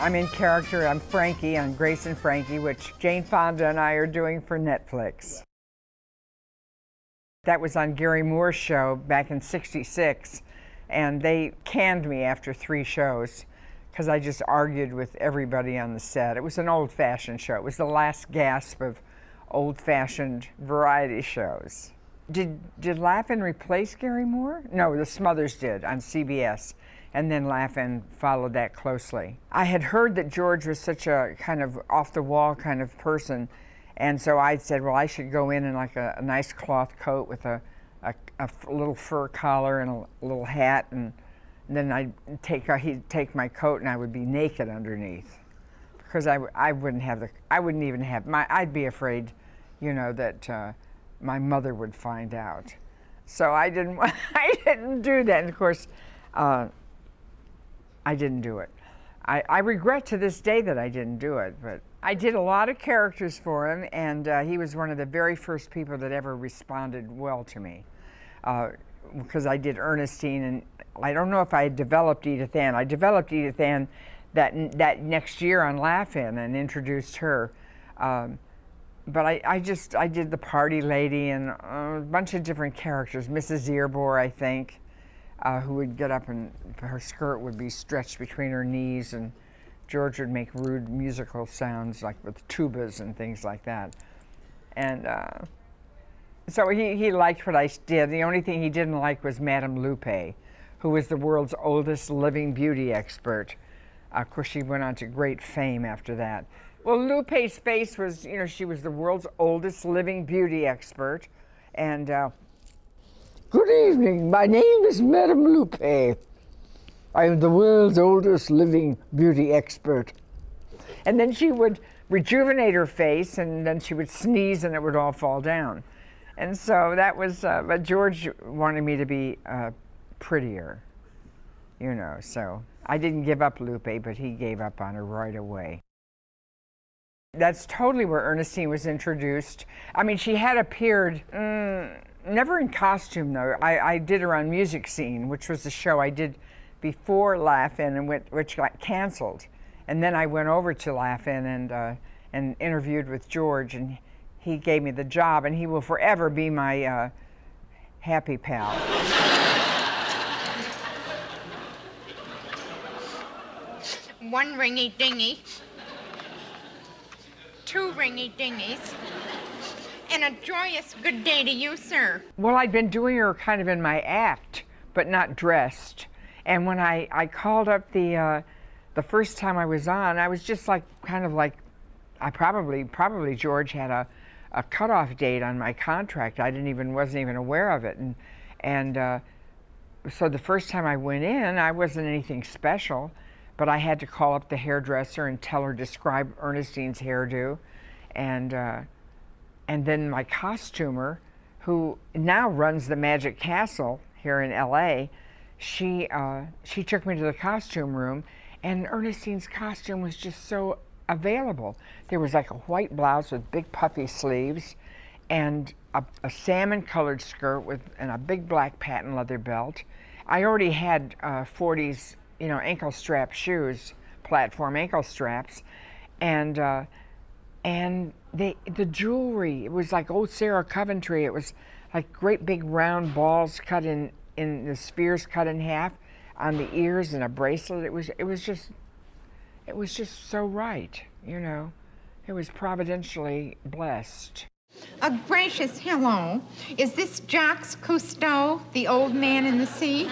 I'm in character. I'm Frankie on Grace and Frankie, which Jane Fonda and I are doing for Netflix. That was on Gary Moore's show back in '66, and they canned me after 3 shows because I just argued with everybody on the set. It was an old-fashioned show. It was the last gasp of old-fashioned variety shows. Did Laugh-In replace Gary Moore? No, the Smothers did on CBS. And then Laugh-In followed that closely. I had heard that George was such a kind of off-the-wall kind of person, and so I said, well, I should go in like a nice cloth coat with a little fur collar and a little hat, and then he'd take my coat and I would be naked underneath, because I wouldn't even have I'd be afraid, you know, that my mother would find out. So I didn't do that, and of course, I didn't do it. I regret to this day that I didn't do it, but I did a lot of characters for him, and he was one of the very first people that ever responded well to me, because I did Ernestine, and I don't know if I had developed Edith Ann. I developed Edith Ann that next year on Laugh-In and introduced her. But I did the party lady and a bunch of different characters. Mrs. Earbore, I think. Who would get up and her skirt would be stretched between her knees, and George would make rude musical sounds like with tubas and things like that. And so he liked what I did. The only thing he didn't like was Madame Lupe, who was the world's oldest living beauty expert. Of course, she went on to great fame after that. Well, Lupe's face was, you know, she was the world's oldest living beauty expert, and good evening, my name is Madame Lupe. I am the world's oldest living beauty expert. And then she would rejuvenate her face, and then she would sneeze and it would all fall down. And so that was, but George wanted me to be prettier, you know, so I didn't give up Lupe, but he gave up on her right away. That's totally where Ernestine was introduced. I mean, she had appeared, never in costume, though. I did her on Music Scene, which was the show I did before Laugh-In, and which got canceled. And then I went over to Laugh-In and interviewed with George, and he gave me the job, and he will forever be my happy pal. One ringy dingy, 2 ringy dingies, and a joyous good day to you, sir. Well, I'd been doing her kind of in my act, but not dressed. And when I called up the first time I was on, I was just like, kind of like, I probably George had a cutoff date on my contract. Wasn't even aware of it. And so the first time I went in, I wasn't anything special, but I had to call up the hairdresser and tell her, describe Ernestine's hairdo. And then my costumer, who now runs the Magic Castle here in LA, she took me to the costume room, and Ernestine's costume was just so available. There was like a white blouse with big puffy sleeves, and a salmon-colored skirt and a big black patent leather belt. I already had 40s, you know, ankle strap shoes, platform ankle straps, and the jewelry, it was like old Sarah Coventry. It was like great big round balls cut in the spheres cut in half on the ears, and a bracelet. It was just so right, you know. It was providentially blessed. A gracious hello. Is this Jacques Cousteau, the old man in the sea?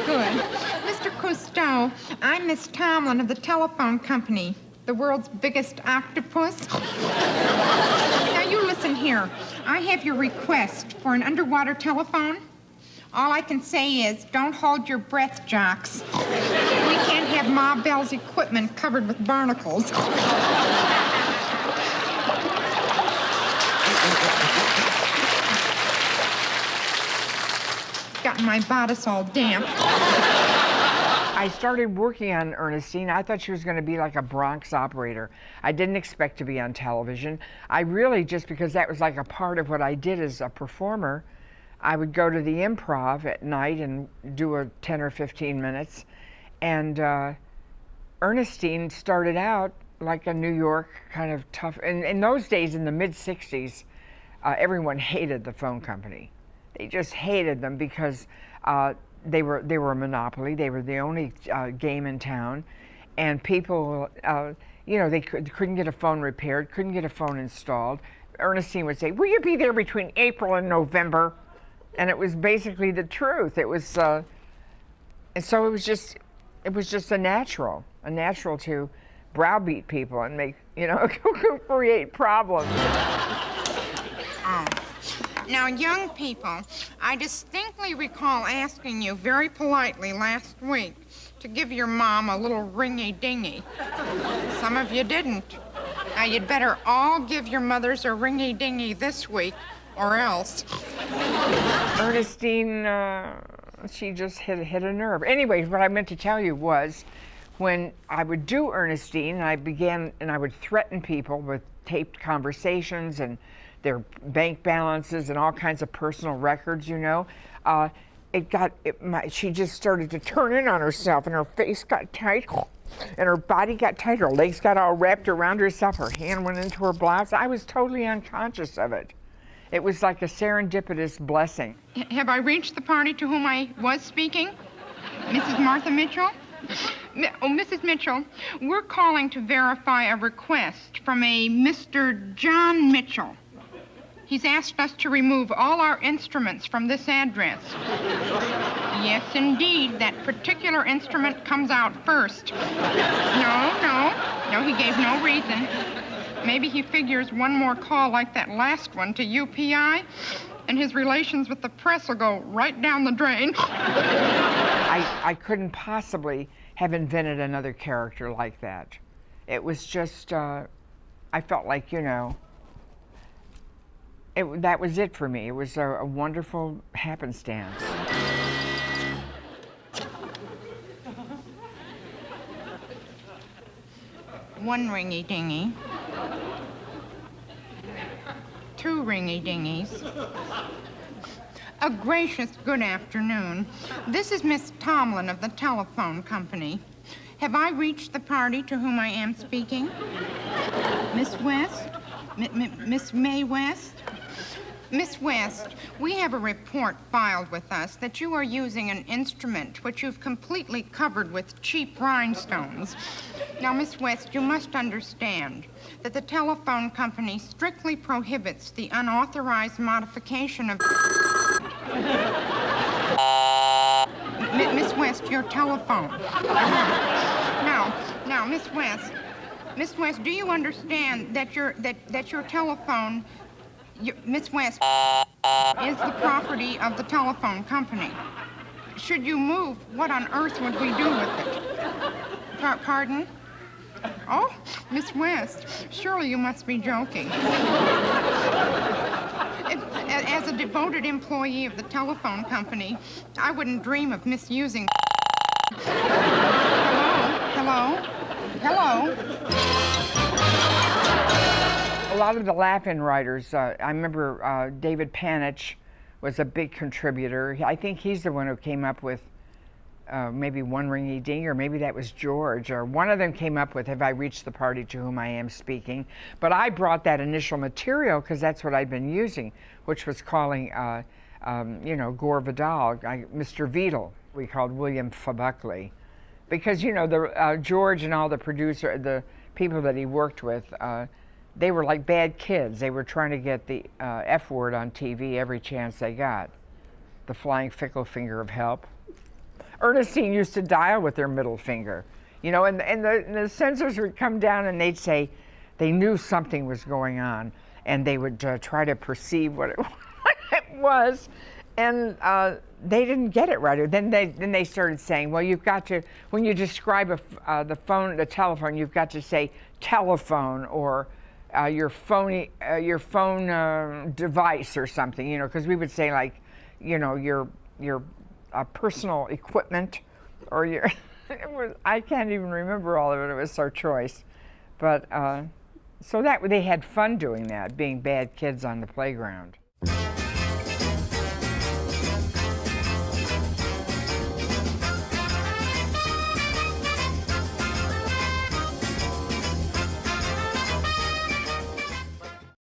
Good. Mr. Cousteau, I'm Miss Tomlin of the telephone company, the world's biggest octopus. Now you listen here. I have your request for an underwater telephone. All I can say is, don't hold your breath, Jacques. We can't have Ma Bell's equipment covered with barnacles. Got my bodice all damp. I started working on Ernestine. I thought she was going to be like a Bronx operator. I didn't expect to be on television. I really, just because that was like a part of what I did as a performer, I would go to the Improv at night and do a 10 or 15 minutes. And Ernestine started out like a New York kind of tough, and in those days, in the mid-60s, everyone hated the phone company. They just hated them because they were a monopoly. They were the only game in town, and people, they couldn't get a phone repaired, couldn't get a phone installed. Ernestine would say, "Will you be there between April and November?" And it was basically the truth. It was, and so it was just a natural to browbeat people and make, create problems. Oh. Now, young people, I distinctly recall asking you very politely last week to give your mom a little ringy-dingy. Some of you didn't. Now, you'd better all give your mothers a ringy-dingy this week, or else. Ernestine, she just hit a nerve. Anyway, what I meant to tell you was, when I would do Ernestine, I would threaten people with taped conversations and their bank balances and all kinds of personal records, she just started to turn in on herself, and her face got tight, and her body got tight, her legs got all wrapped around herself, her hand went into her blouse. I was totally unconscious of it. It was like a serendipitous blessing. Have I reached the party to whom I was speaking? Mrs. Martha Mitchell? Mrs. Mitchell, we're calling to verify a request from a Mr. John Mitchell. He's asked us to remove all our instruments from this address. Yes, indeed, that particular instrument comes out first. No, he gave no reason. Maybe he figures one more call like that last one to UPI, and his relations with the press will go right down the drain. I couldn't possibly have invented another character like that. It was just, I felt like, that was it for me. It was a wonderful happenstance. One ringy-dingy. Two ringy-dingies. A gracious good afternoon. This is Miss Tomlin of the telephone company. Have I reached the party to whom I am speaking? Miss West? Miss Mae West? Miss West, we have a report filed with us that you are using an instrument which you've completely covered with cheap rhinestones. Now, Miss West, you must understand that the telephone company strictly prohibits the unauthorized modification of... Miss West, your telephone. Now, Miss West, do you understand that your telephone... Miss West is the property of the telephone company. Should you move, what on earth would we do with it? Pardon? Oh, Miss West, surely you must be joking. As a devoted employee of the telephone company, I wouldn't dream of misusing... Hello? A lot of the laugh-in writers, I remember David Panich was a big contributor. I think he's the one who came up with maybe one ringy-ding, or maybe that was George, or one of them came up with "Have I reached the party to whom I am speaking?" But I brought that initial material because that's what I'd been using, which was calling, Gore Vidal, Mr. Vidal. We called William Fabuckley, because George and all the people that he worked with. They were like bad kids. They were trying to get the F word on TV every chance they got. The flying fickle finger of help. Ernestine used to dial with their middle finger. And the censors would come down and they'd say they knew something was going on, and they would try to perceive what it was, and they didn't get it right. Then they started saying, well, you've got to, when you describe the telephone, you've got to say telephone, or your phone device or something, because we would say like, your personal equipment, or your. I can't even remember all of it. It was our choice, but so that they had fun doing that, being bad kids on the playground.